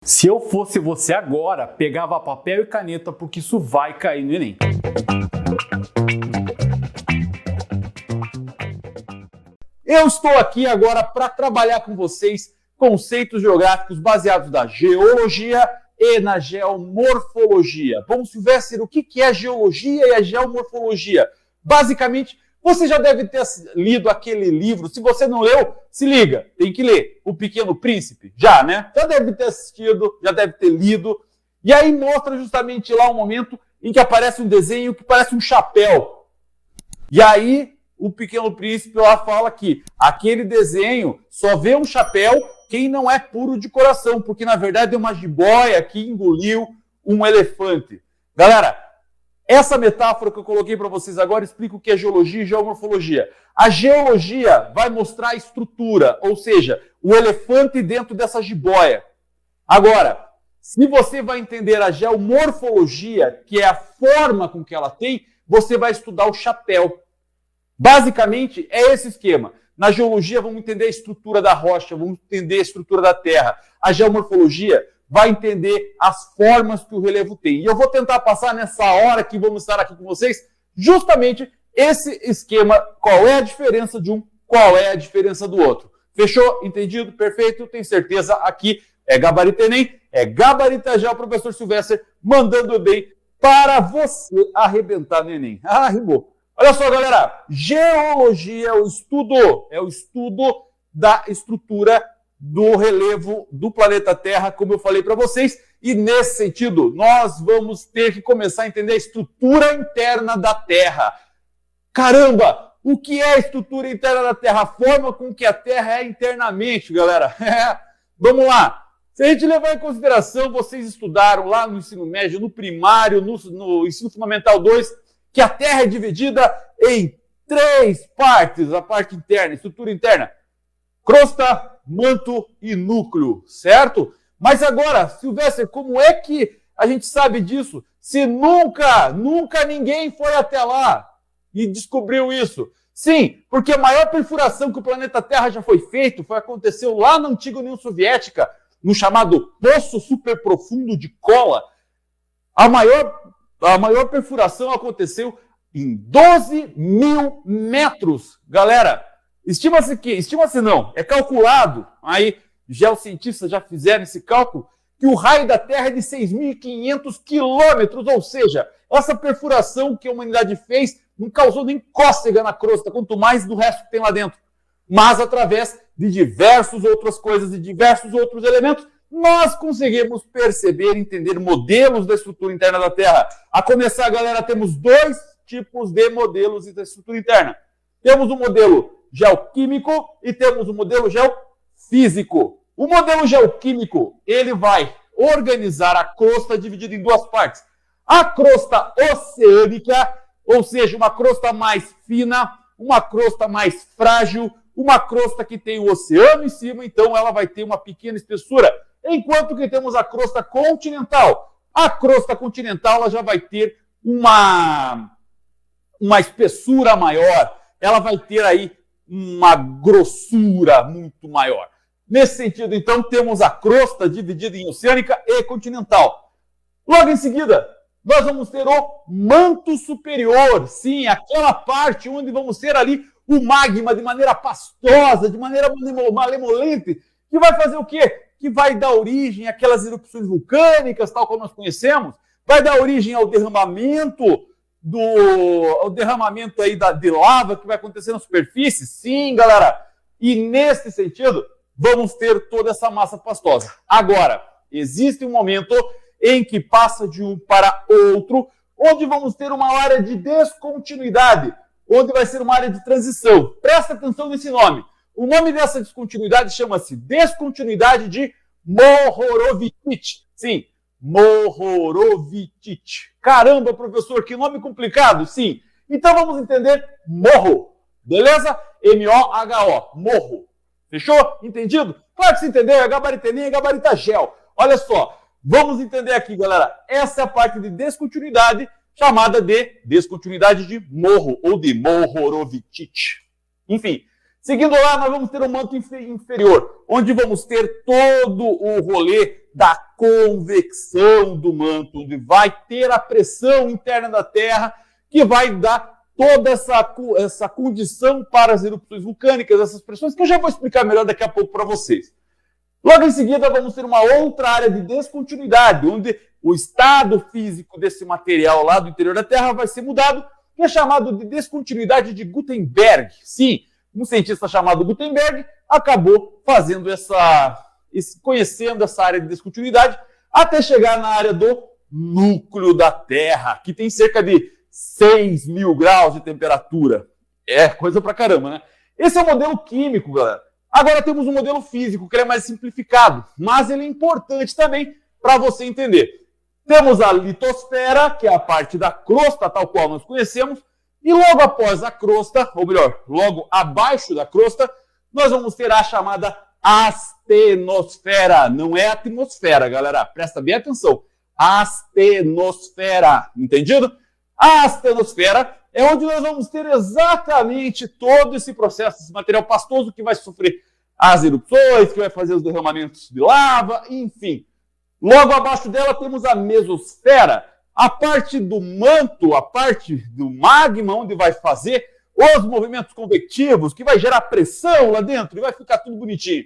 Se eu fosse você agora, pegava papel e caneta porque isso vai cair no Enem. Eu estou aqui agora para trabalhar com vocês conceitos geográficos baseados na geologia e na geomorfologia. Bom, Silvestre, o que é a geologia e a geomorfologia? Basicamente, você já deve ter lido aquele livro. Se você não leu, se liga, tem que ler. O Pequeno Príncipe, já, né? Já deve ter assistido, já deve ter lido. E aí mostra justamente lá um momento em que aparece um desenho que parece um chapéu. E aí o Pequeno Príncipe lá fala que aquele desenho só vê um chapéu quem não é puro de coração, porque na verdade é uma jiboia que engoliu um elefante. Galera, essa metáfora que eu coloquei para vocês agora explica o que é geologia e geomorfologia. A geologia vai mostrar a estrutura, ou seja, o elefante dentro dessa jiboia. Agora, se você vai entender a geomorfologia, que é a forma com que ela tem, você vai estudar o chapéu. Basicamente, é esse esquema. Na geologia, vamos entender a estrutura da rocha, vamos entender a estrutura da terra. A geomorfologia vai entender as formas que o relevo tem. E eu vou tentar passar nessa hora que vamos estar aqui com vocês, justamente esse esquema, qual é a diferença de um, qual é a diferença do outro. Fechou? Entendido? Perfeito? Tenho certeza aqui é Gabarito Enem, é Gabarita Já, o professor Silvestre, mandando bem para você arrebentar no Enem. Ah, rimou. Olha só, galera, geologia é o estudo da estrutura do relevo do planeta Terra, como eu falei para vocês, e nesse sentido, nós vamos ter que começar a entender a estrutura interna da Terra. Caramba, o que é a estrutura interna da Terra? A forma com que a Terra é internamente, galera. Vamos lá. Se a gente levar em consideração, vocês estudaram lá no ensino médio, no primário, no ensino fundamental 2, que a Terra é dividida em 3 partes, a parte interna, a estrutura interna. Crosta, manto e núcleo, certo? Mas agora, Silvestre, como é que a gente sabe disso? Se nunca ninguém foi até lá e descobriu isso. Sim, porque a maior perfuração que o planeta Terra já aconteceu lá na antiga União Soviética, no chamado Poço Superprofundo de Kola. A maior perfuração aconteceu em 12 mil metros. Galera, é calculado, aí geocientistas já fizeram esse cálculo, que o raio da Terra é de 6.500 quilômetros, ou seja, essa perfuração que a humanidade fez não causou nem cócega na crosta, quanto mais do resto que tem lá dentro. Mas através de diversas outras coisas e diversos outros elementos, nós conseguimos perceber e entender modelos da estrutura interna da Terra. A começar, galera, temos 2 tipos de modelos da estrutura interna. Temos o modelo geoquímico e temos o modelo geofísico. O modelo geoquímico, ele vai organizar a crosta dividida em 2 partes. A crosta oceânica, ou seja, uma crosta mais fina, uma crosta mais frágil, uma crosta que tem o oceano em cima, então ela vai ter uma pequena espessura. Enquanto que temos a crosta continental. A crosta continental ela já vai ter uma espessura maior, ela vai ter aí uma grossura muito maior. Nesse sentido, então, temos a crosta dividida em oceânica e continental. Logo em seguida, nós vamos ter o manto superior, sim, aquela parte onde vamos ter ali o magma de maneira pastosa, de maneira malemolente, que vai fazer o quê? Que vai dar origem àquelas erupções vulcânicas, tal como nós conhecemos, vai dar origem ao derramamento aí de lava que vai acontecer na superfície. Sim, galera. E nesse sentido, vamos ter toda essa massa pastosa. Agora, existe um momento em que passa de um para outro, onde vamos ter uma área de descontinuidade, onde vai ser uma área de transição. Presta atenção nesse nome. O nome dessa descontinuidade chama-se descontinuidade de Mohorovičić. Sim, Mohorovičić. Caramba, professor, que nome complicado. Sim. Então vamos entender morro. Beleza? M-O-H-O. Morro. Fechou? Entendido? Claro que você entendeu. É Gabarito Enem, é Gabarita Gel. Olha só. Vamos entender aqui, galera. Essa é a parte de descontinuidade chamada de descontinuidade de morro ou de Mohorovičić. Enfim. Seguindo lá, nós vamos ter o manto inferior, onde vamos ter todo o rolê da convecção do manto, onde vai ter a pressão interna da Terra, que vai dar toda essa condição para as erupções vulcânicas, essas pressões, que eu já vou explicar melhor daqui a pouco para vocês. Logo em seguida, vamos ter uma outra área de descontinuidade, onde o estado físico desse material lá do interior da Terra vai ser mudado, que é chamado de descontinuidade de Gutenberg. Sim, um cientista chamado Gutenberg acabou fazendo conhecendo essa área de descontinuidade até chegar na área do núcleo da Terra, que tem cerca de 6.000 graus de temperatura. É coisa pra caramba, né? Esse é o modelo químico, galera. Agora temos um modelo físico, que ele é mais simplificado, mas ele é importante também para você entender. Temos a litosfera, que é a parte da crosta, tal qual nós conhecemos, e logo após a crosta, ou melhor, logo abaixo da crosta, nós vamos ter a chamada astenosfera. Não é atmosfera, galera. Presta bem atenção. Astenosfera. Entendido? A astenosfera é onde nós vamos ter exatamente todo esse processo, esse material pastoso que vai sofrer as erupções, que vai fazer os derramamentos de lava, enfim. Logo abaixo dela temos a mesosfera, a parte do manto, a parte do magma, onde vai fazer os movimentos convectivos, que vai gerar pressão lá dentro e vai ficar tudo bonitinho.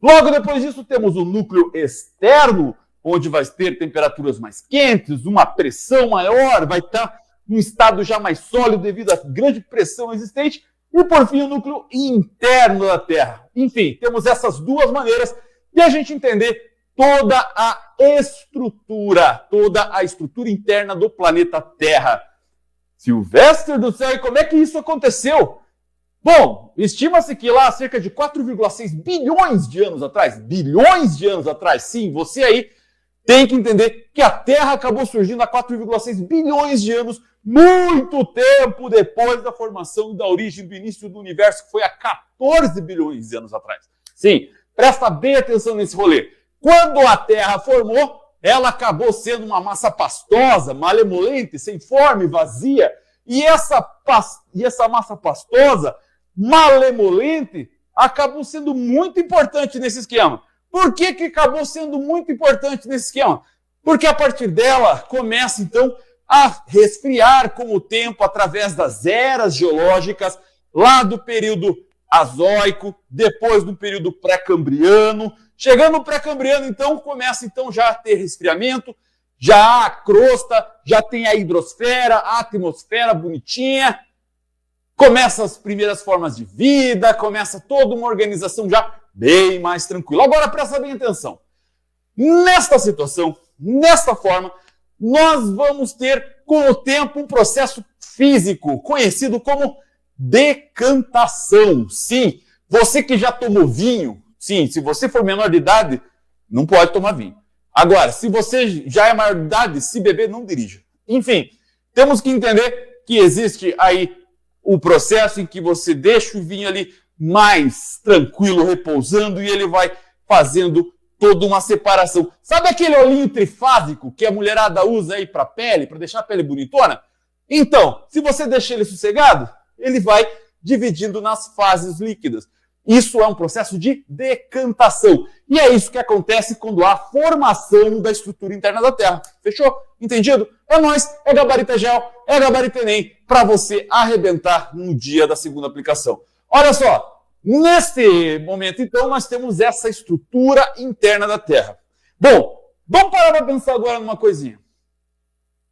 Logo depois disso temos o núcleo externo, onde vai ter temperaturas mais quentes, uma pressão maior, vai estar num estado já mais sólido devido à grande pressão existente, e por fim o núcleo interno da Terra. Enfim, temos essas duas maneiras de a gente entender toda a estrutura interna do planeta Terra. Silvestre do céu, e como é que isso aconteceu? Bom, estima-se que lá há cerca de 4,6 bilhões de anos atrás, sim, você aí tem que entender que a Terra acabou surgindo há 4,6 bilhões de anos, muito tempo depois da formação da origem do início do universo, que foi há 14 bilhões de anos atrás. Sim, presta bem atenção nesse rolê. Quando a Terra formou, ela acabou sendo uma massa pastosa, malemolente, sem forma e vazia. E essa massa pastosa, malemolente, acabou sendo muito importante nesse esquema. Por que acabou sendo muito importante nesse esquema? Porque a partir dela começa, então, a resfriar com o tempo através das eras geológicas, lá do período Azoico, depois do período pré-cambriano. Chegando no pré-cambriano, então, começa já a ter resfriamento, já há a crosta, já tem a hidrosfera, a atmosfera bonitinha, começa as primeiras formas de vida, começa toda uma organização já bem mais tranquila. Agora, presta bem atenção. Nesta situação, nesta forma, nós vamos ter, com o tempo, um processo físico conhecido como decantação. Sim, você que já tomou vinho, sim, se você for menor de idade, não pode tomar vinho. Agora, se você já é maior de idade, se beber, não dirija. Enfim, temos que entender que existe aí o processo em que você deixa o vinho ali mais tranquilo, repousando, e ele vai fazendo toda uma separação. Sabe aquele olhinho trifásico que a mulherada usa aí para pele, para deixar a pele bonitona? Então, se você deixar ele sossegado, ele vai dividindo nas fases líquidas. Isso é um processo de decantação. E é isso que acontece quando há formação da estrutura interna da Terra. Fechou? Entendido? É nóis, é Gabarito Gel, é Gabarito Enem, para você arrebentar no dia da segunda aplicação. Olha só, neste momento, então, nós temos essa estrutura interna da Terra. Bom, vamos parar para pensar agora numa coisinha.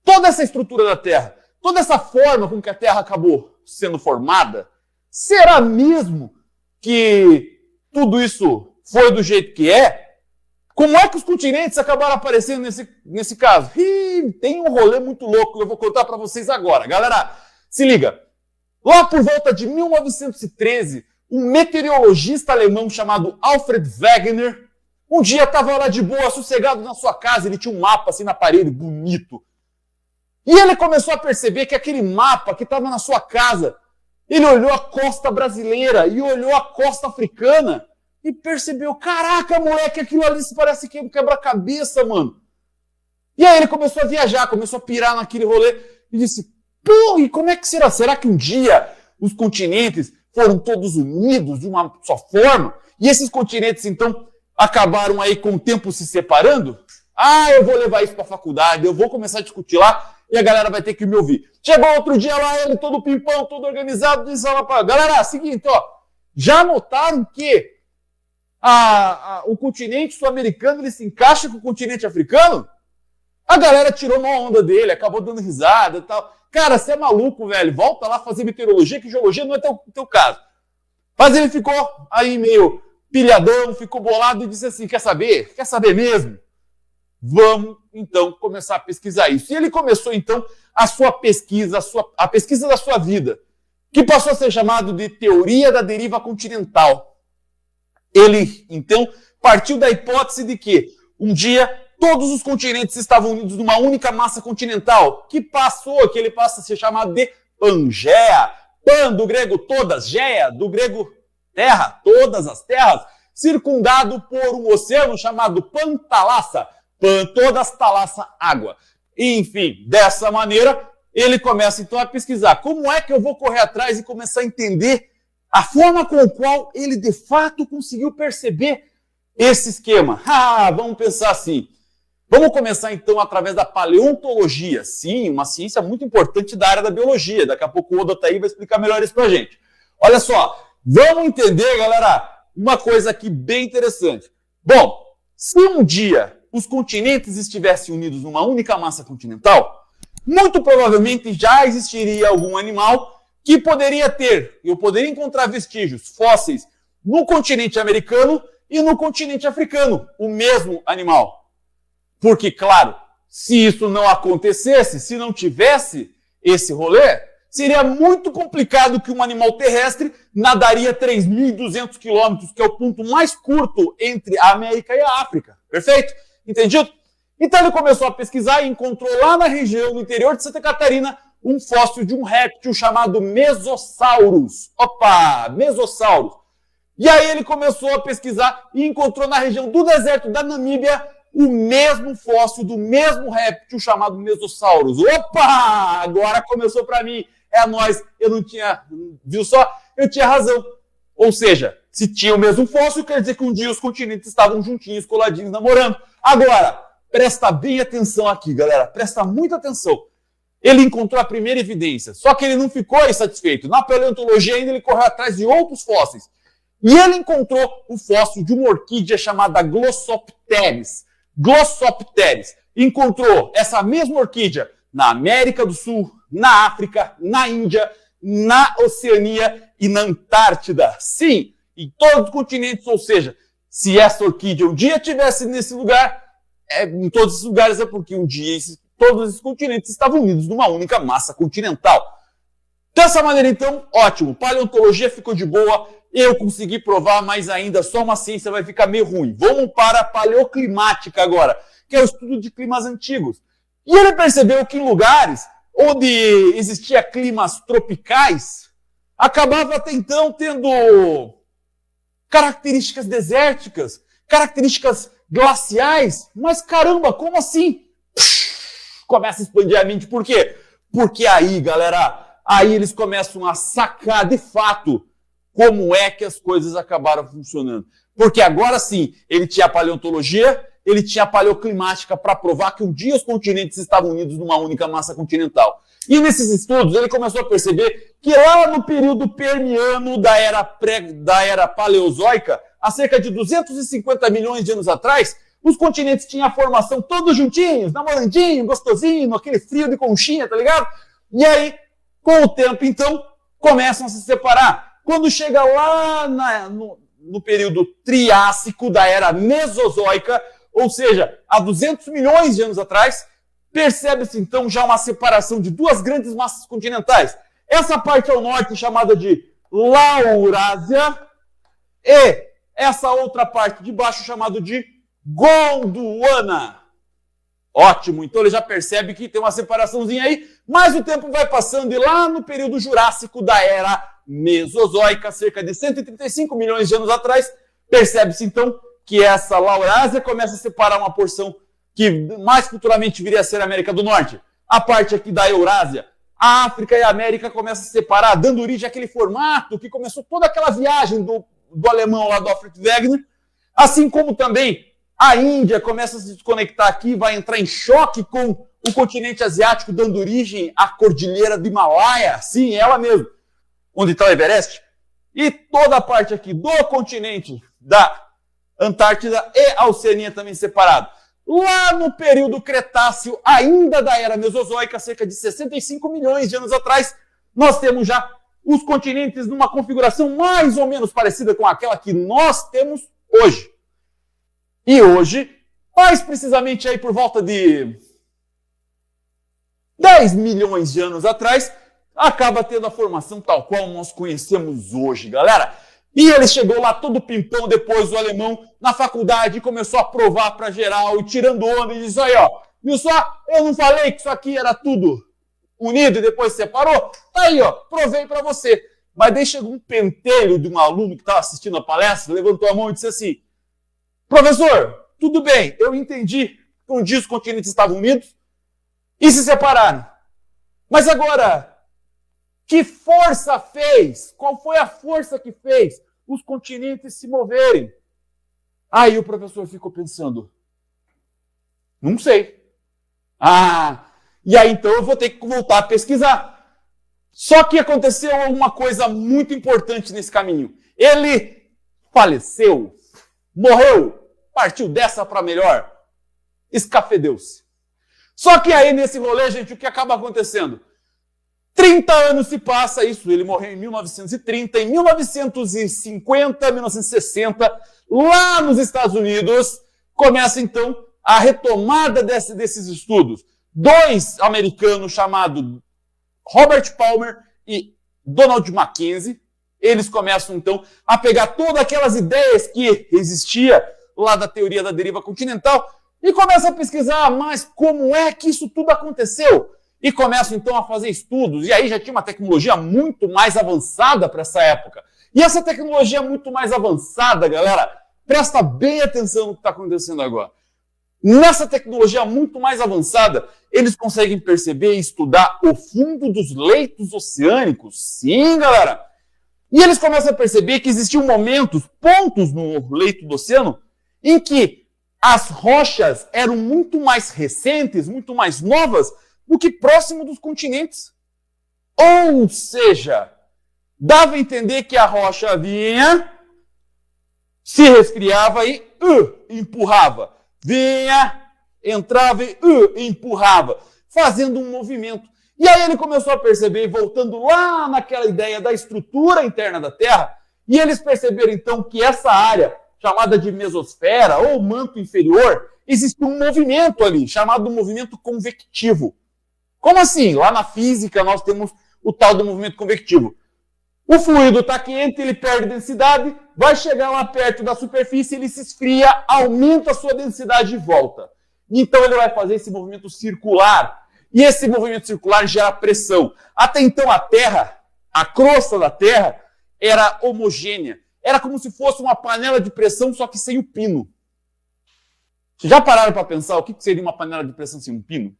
Toda essa estrutura da Terra, toda essa forma com que a Terra acabou sendo formada, será mesmo que tudo isso foi do jeito que é? Como é que os continentes acabaram aparecendo nesse caso? Tem um rolê muito louco que eu vou contar para vocês agora. Galera, se liga. Lá por volta de 1913, um meteorologista alemão chamado Alfred Wegener, um dia estava lá de boa, sossegado na sua casa, ele tinha um mapa assim na parede, bonito. E ele começou a perceber que aquele mapa que estava na sua casa, ele olhou a costa brasileira e olhou a costa africana e percebeu, caraca, moleque, aquilo ali parece que é um quebra-cabeça, mano. E aí ele começou a viajar, começou a pirar naquele rolê e disse, pô, e como é que será? Será que um dia os continentes foram todos unidos de uma só forma, e esses continentes, então, acabaram aí com o tempo se separando? Ah, eu vou levar isso para a faculdade, eu vou começar a discutir lá, e a galera vai ter que me ouvir. Chegou outro dia lá, ele todo pimpão, todo organizado, disse lá para galera, seguinte, ó, já notaram que o continente sul-americano ele se encaixa com o continente africano? A galera tirou uma onda dele, acabou dando risada e tal. Cara, você é maluco, velho. Volta lá fazer meteorologia, que geologia não é teu caso. Mas ele ficou aí meio pilhadão, ficou bolado e disse assim, quer saber? Quer saber mesmo? Vamos, então, começar a pesquisar isso. E ele começou, então, a sua pesquisa, a pesquisa da sua vida, que passou a ser chamado de teoria da deriva continental. Ele, então, partiu da hipótese de que, um dia, todos os continentes estavam unidos numa única massa continental, que ele passa a ser chamado de Pangeia. Pan, do grego todas, Geia, do grego terra, todas as terras, circundado por um oceano chamado Pantalassa. Pan, todas, talassa, água. E, enfim, dessa maneira, ele começa então a pesquisar. Como é que eu vou correr atrás e começar a entender a forma com a qual ele de fato conseguiu perceber esse esquema? Vamos pensar assim. Vamos começar então através da paleontologia. Sim, uma ciência muito importante da área da biologia. Daqui a pouco o Oda tá aí e vai explicar melhor isso pra gente. Olha só, vamos entender, galera, uma coisa aqui bem interessante. Bom, se um dia os continentes estivessem unidos numa única massa continental, muito provavelmente já existiria algum animal que poderia ter, eu poderia encontrar vestígios fósseis no continente americano e no continente africano, o mesmo animal. Porque, claro, se isso não acontecesse, se não tivesse esse rolê, seria muito complicado que um animal terrestre nadaria 3.200 quilômetros, que é o ponto mais curto entre a América e a África. Perfeito? Entendido? Então ele começou a pesquisar e encontrou lá na região, no interior de Santa Catarina, um fóssil de um réptil chamado Mesosaurus. Opa! Mesosaurus. E aí ele começou a pesquisar e encontrou na região do deserto da Namíbia o mesmo fóssil do mesmo réptil chamado Mesosaurus. Opa! Agora começou para mim. É nóis. Eu não tinha... Viu só? Eu tinha razão. Ou seja, se tinha o mesmo fóssil, quer dizer que um dia os continentes estavam juntinhos, coladinhos, namorando. Agora, presta bem atenção aqui, galera. Presta muita atenção. Ele encontrou a primeira evidência. Só que ele não ficou insatisfeito. Na paleontologia ainda ele correu atrás de outros fósseis. E ele encontrou o fóssil de uma orquídea chamada Glossopteris. Glossopteris. Encontrou essa mesma orquídea na América do Sul, na África, na Índia, na Oceania e na Antártida. Sim, em todos os continentes. Ou seja, se essa orquídea um dia estivesse nesse lugar, em todos esses lugares é porque um dia todos esses continentes estavam unidos numa única massa continental. Dessa maneira, então, ótimo. Paleontologia ficou de boa. Eu consegui provar, mas ainda só uma ciência vai ficar meio ruim. Vamos para a paleoclimática agora, que é o estudo de climas antigos. E ele percebeu que em lugares onde existia climas tropicais, acabava até então tendo características desérticas, características glaciais. Mas caramba, como assim? Começa a expandir a mente. Por quê? Porque aí, galera, aí eles começam a sacar de fato como é que as coisas acabaram funcionando. Porque agora sim, ele tinha a paleontologia, ele tinha a paleoclimática para provar que um dia os continentes estavam unidos numa única massa continental. E nesses estudos ele começou a perceber que lá no período permiano da era paleozoica, há cerca de 250 milhões de anos atrás, os continentes tinham a formação todos juntinhos, namorandinho, gostosinho, aquele frio de conchinha, tá ligado? E aí, com o tempo, então, começam a se separar. Quando chega lá no período Triássico da era Mesozoica, ou seja, há 200 milhões de anos atrás, percebe-se então já uma separação de duas grandes massas continentais. Essa parte ao norte chamada de Laurásia e essa outra parte de baixo chamada de Gondwana. Ótimo, então ele já percebe que tem uma separaçãozinha aí, mas o tempo vai passando e lá no período Jurássico da era Mesozoica, cerca de 135 milhões de anos atrás, percebe-se então que essa Laurásia começa a separar uma porção que mais futuramente viria a ser a América do Norte. A parte aqui da Eurásia, a África e a América começam a se separar, dando origem àquele formato que começou toda aquela viagem do alemão lá do Alfred Wegener, assim como também a Índia começa a se desconectar aqui, vai entrar em choque com o continente asiático, dando origem à Cordilheira do Himalaia, sim, ela mesmo, onde está o Everest, e toda a parte aqui do continente da Antártida e a Oceania também separado. Lá no período Cretáceo, ainda da Era Mesozoica, cerca de 65 milhões de anos atrás, nós temos já os continentes numa configuração mais ou menos parecida com aquela que nós temos hoje. E hoje, mais precisamente aí por volta de 10 milhões de anos atrás, acaba tendo a formação tal qual nós conhecemos hoje, galera. E ele chegou lá todo pimpão depois, o alemão, na faculdade, e começou a provar para geral, e tirando onda, e disse, aí ó, viu só, eu não falei que isso aqui era tudo unido e depois separou? Tá aí ó, provei para você. Mas daí chegou um pentelho de um aluno que estava assistindo a palestra, levantou a mão e disse assim, professor, tudo bem, eu entendi que um dia os continentes estavam unidos e se separaram. Mas agora, que força fez? Qual foi a força que fez os continentes se moverem? Aí o professor ficou pensando, não sei. E aí então eu vou ter que voltar a pesquisar. Só que aconteceu uma coisa muito importante nesse caminho. Ele faleceu, morreu, partiu dessa para melhor, escafedeu-se. Só que aí nesse rolê, gente, o que acaba acontecendo? 30 anos se passa isso, ele morreu em 1930, em 1950, 1960, lá nos Estados Unidos, começa então a retomada desses estudos. Dois americanos chamados Robert Palmer e Donald Mackenzie, eles começam então a pegar todas aquelas ideias que existia lá da teoria da deriva continental e começam a pesquisar, mas como é que isso tudo aconteceu? E começam então a fazer estudos, e aí já tinha uma tecnologia muito mais avançada para essa época. E essa tecnologia muito mais avançada, galera, presta bem atenção no que está acontecendo agora. Nessa tecnologia muito mais avançada, eles conseguem perceber e estudar o fundo dos leitos oceânicos. Sim, galera! E eles começam a perceber que existiam momentos, pontos no leito do oceano, em que as rochas eram muito mais recentes, muito mais novas, do que próximo dos continentes. Ou seja, dava a entender que a rocha vinha, se resfriava e empurrava. Vinha, entrava e empurrava, fazendo um movimento. E aí ele começou a perceber, voltando lá naquela ideia da estrutura interna da Terra, e eles perceberam então que essa área, chamada de mesosfera ou manto inferior, existe um movimento ali, chamado movimento convectivo. Como assim? Lá na física nós temos o tal do movimento convectivo. O fluido está quente, ele perde densidade, vai chegar lá perto da superfície, ele se esfria, aumenta a sua densidade e volta. Então ele vai fazer esse movimento circular. E esse movimento circular gera pressão. Até então a Terra, a crosta da Terra, era homogênea. Era como se fosse uma panela de pressão, só que sem o pino. Vocês já pararam para pensar o que seria uma panela de pressão sem um pino?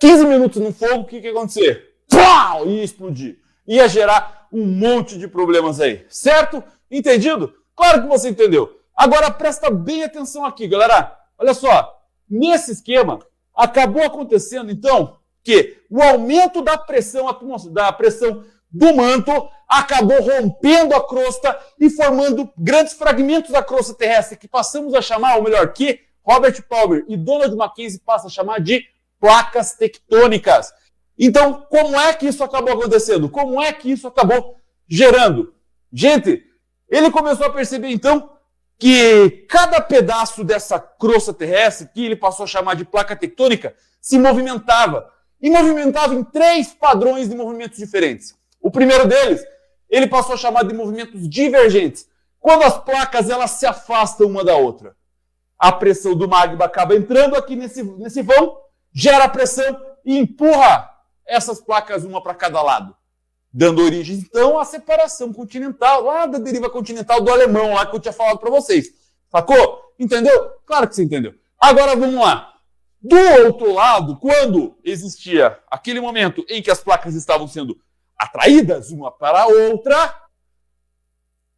15 minutos no fogo, o que ia acontecer? Pau! Ia explodir. Ia gerar um monte de problemas aí. Certo? Entendido? Claro que você entendeu. Agora presta bem atenção aqui, galera. Olha só. Nesse esquema, acabou acontecendo, então, que o aumento da pressão do manto acabou rompendo a crosta e formando grandes fragmentos da crosta terrestre que passamos a chamar, ou melhor, que Robert Palmer e Donald Mackenzie passam a chamar de placas tectônicas. Então, como é que isso acabou acontecendo? Como é que isso acabou gerando? Gente, ele começou a perceber, então, que cada pedaço dessa crosta terrestre, que ele passou a chamar de placa tectônica, se movimentava. E movimentava em 3 padrões de movimentos diferentes. O primeiro deles, ele passou a chamar de movimentos divergentes. Quando as placas elas se afastam uma da outra. A pressão do magma acaba entrando aqui nesse vão, gera pressão e empurra essas placas uma para cada lado, dando origem, então, à separação continental, lá da deriva continental do alemão, lá que eu tinha falado para vocês. Sacou? Entendeu? Claro que você entendeu. Agora, vamos lá. Do outro lado, quando existia aquele momento em que as placas estavam sendo atraídas uma para a outra,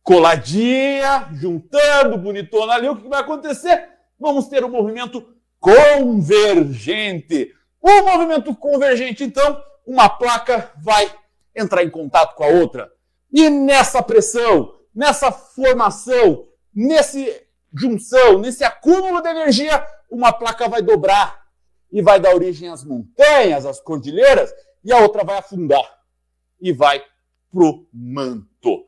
coladinha, juntando, bonitona ali, o que vai acontecer? Vamos ter um movimento convergente. O movimento convergente, então, uma placa vai entrar em contato com a outra. E nessa pressão, nessa formação, nesse junção, nesse acúmulo de energia, uma placa vai dobrar e vai dar origem às montanhas, às cordilheiras, e a outra vai afundar e vai pro manto.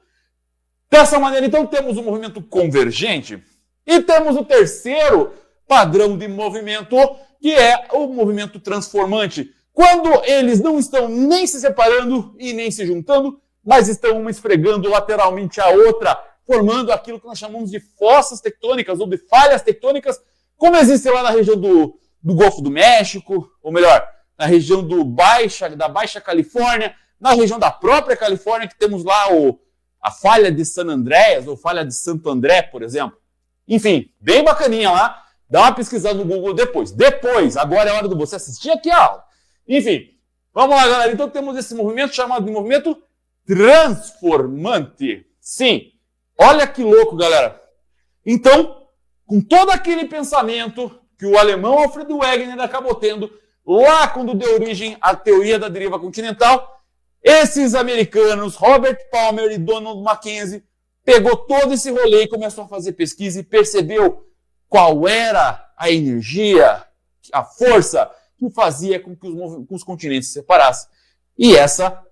Dessa maneira, então, temos o movimento convergente e temos o terceiro padrão de movimento, que é o movimento transformante. Quando eles não estão nem se separando e nem se juntando, mas estão uma esfregando lateralmente a outra, formando aquilo que nós chamamos de fossas tectônicas ou de falhas tectônicas, como existe lá na região do Golfo do México, ou melhor, na região da Baixa Califórnia, na região da própria Califórnia, que temos lá a falha de San Andreas, ou falha de Santo André, por exemplo. Enfim, bem bacaninha lá. Dá uma pesquisada no Google depois. Agora é hora de você assistir aqui a aula. Enfim, vamos lá, galera. Então temos esse movimento chamado de movimento transformante. Sim, olha que louco, galera. Então, com todo aquele pensamento que o alemão Alfred Wegener acabou tendo lá quando deu origem à teoria da deriva continental, esses americanos, Robert Palmer e Donald Mackenzie, pegou todo esse rolê e começou a fazer pesquisa e percebeu qual era a energia, a força que fazia com que os continentes se separassem. E essa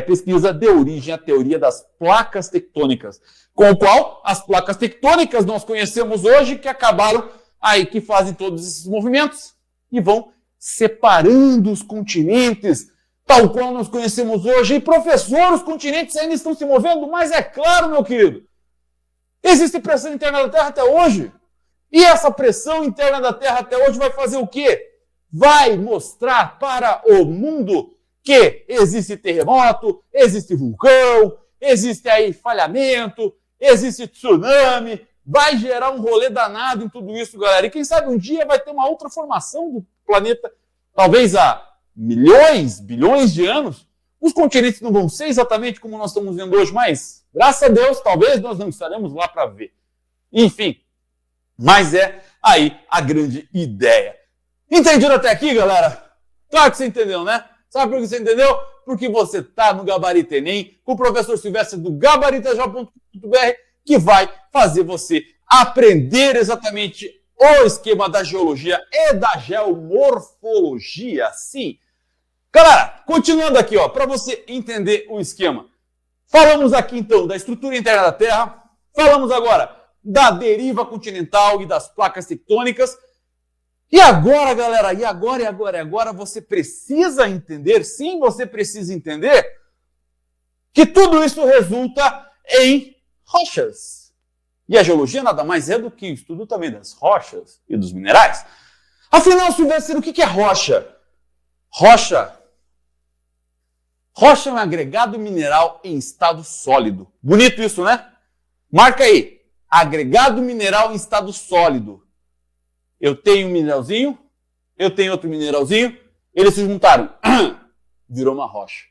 pesquisa deu origem à teoria das placas tectônicas, com o qual as placas tectônicas nós conhecemos hoje, que acabaram aí, que fazem todos esses movimentos e vão separando os continentes, tal qual nós conhecemos hoje. E, professor, os continentes ainda estão se movendo? Mas é claro, meu querido, existe pressão interna da Terra até hoje. E essa pressão interna da Terra até hoje vai fazer o quê? Vai mostrar para o mundo que existe terremoto, existe vulcão, existe aí falhamento, existe tsunami, vai gerar um rolê danado em tudo isso, galera. E quem sabe um dia vai ter uma outra formação do planeta, talvez há milhões, bilhões de anos. Os continentes não vão ser exatamente como nós estamos vendo hoje, mas, graças a Deus, talvez nós não estaremos lá para ver. Enfim, mas é aí a grande ideia. Entendido até aqui, galera? Claro que você entendeu, né? Sabe por que você entendeu? Porque você está no Gabarito Enem, com o professor Silvestre do gabaritajal.br, que vai fazer você aprender exatamente o esquema da geologia e da geomorfologia. Sim. Galera, continuando aqui, para você entender o esquema. Falamos aqui, então, da estrutura interna da Terra. Falamos agora da deriva continental e das placas tectônicas. E agora, galera, agora você precisa entender, sim, você precisa entender que tudo isso resulta em rochas. E a geologia nada mais é do que o estudo também das rochas e dos minerais. Afinal, Silvestre, o que é rocha? Rocha é um agregado mineral em estado sólido. Bonito isso, né? Marca aí. Agregado mineral em estado sólido. Eu tenho um mineralzinho, eu tenho outro mineralzinho, eles se juntaram. Virou uma rocha.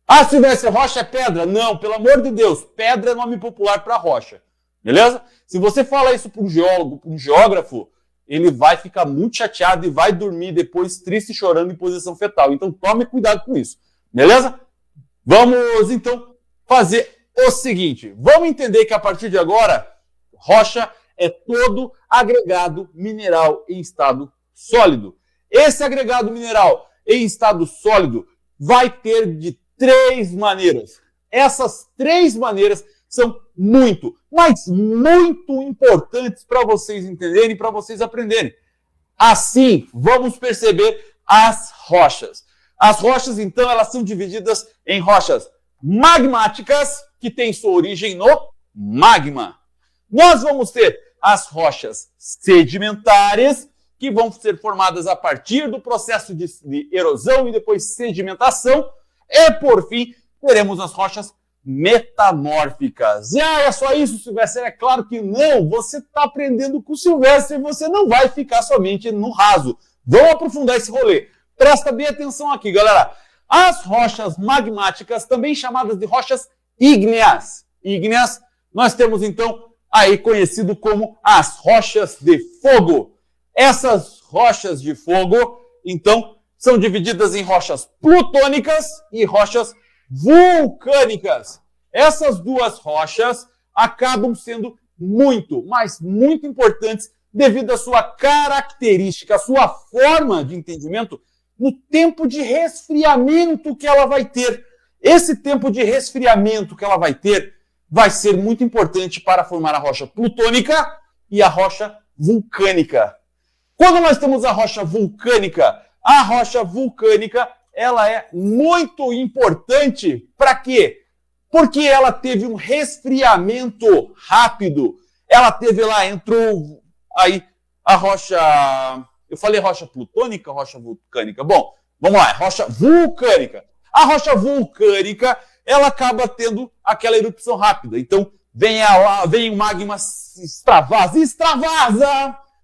Ah, Silvestre, rocha é pedra? Não, pelo amor de Deus, pedra é nome popular para rocha. Beleza? Se você fala isso para um geólogo, para um geógrafo, ele vai ficar muito chateado e vai dormir depois triste e chorando em posição fetal. Então tome cuidado com isso. Beleza? Vamos então fazer o seguinte. Vamos entender que a partir de agora, rocha é todo agregado mineral em estado sólido. Esse agregado mineral em estado sólido vai ter de 3 maneiras. Essas 3 maneiras são muito, mas muito importantes para vocês entenderem, para vocês aprenderem. Assim, vamos perceber as rochas. As rochas, então, elas são divididas em rochas magmáticas, que têm sua origem no magma. Nós vamos ter as rochas sedimentares, que vão ser formadas a partir do processo de erosão e depois sedimentação. E, por fim, teremos as rochas metamórficas. E é só isso, Silvestre? É claro que não. Você está aprendendo com o Silvestre e você não vai ficar somente no raso. Vamos aprofundar esse rolê. Presta bem atenção aqui, galera. As rochas magmáticas, também chamadas de rochas ígneas. Ígneas, nós temos então aí conhecido como as rochas de fogo. Essas rochas de fogo, então, são divididas em rochas plutônicas e rochas vulcânicas. Essas duas rochas acabam sendo muito, mas muito importantes devido à sua característica, à sua forma de entendimento no tempo de resfriamento que ela vai ter. Esse tempo de resfriamento que ela vai ter vai ser muito importante para formar a rocha plutônica e a rocha vulcânica. Quando nós temos a rocha vulcânica ela é muito importante para quê? Porque ela teve um resfriamento rápido. Ela teve lá, entrou aí a rocha... Eu falei rocha plutônica, rocha vulcânica? Bom, vamos lá, rocha vulcânica. A rocha vulcânica, ela acaba tendo aquela erupção rápida. Então, vem o magma, extravasa,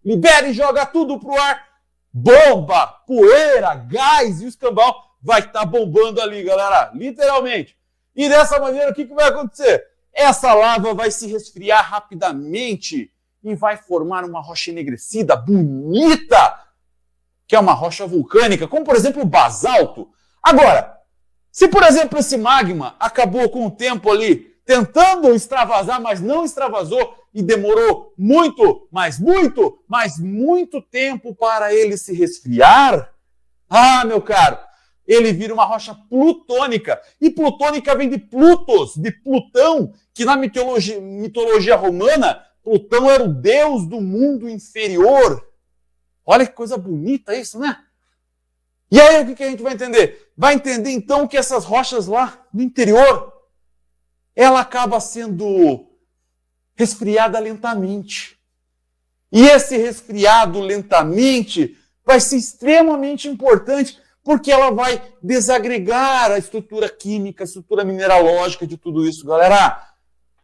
libera e joga tudo pro ar. Bomba, poeira, gás e o escambau vai estar bombando ali, galera, literalmente. E dessa maneira, o que vai acontecer? Essa lava vai se resfriar rapidamente e vai formar uma rocha enegrecida, bonita, que é uma rocha vulcânica, como por exemplo o basalto. Agora, se por exemplo esse magma acabou com o tempo ali, tentando extravasar, mas não extravasou, e demorou muito tempo para ele se resfriar, meu caro, ele vira uma rocha plutônica. E plutônica vem de Plutos, de Plutão, que na mitologia romana, Plutão era o deus do mundo inferior. Olha que coisa bonita isso, né? E aí o que a gente vai entender? Vai entender então que essas rochas lá no interior, ela acaba sendo resfriada lentamente. E esse resfriado lentamente vai ser extremamente importante porque ela vai desagregar a estrutura química, a estrutura mineralógica de tudo isso, galera.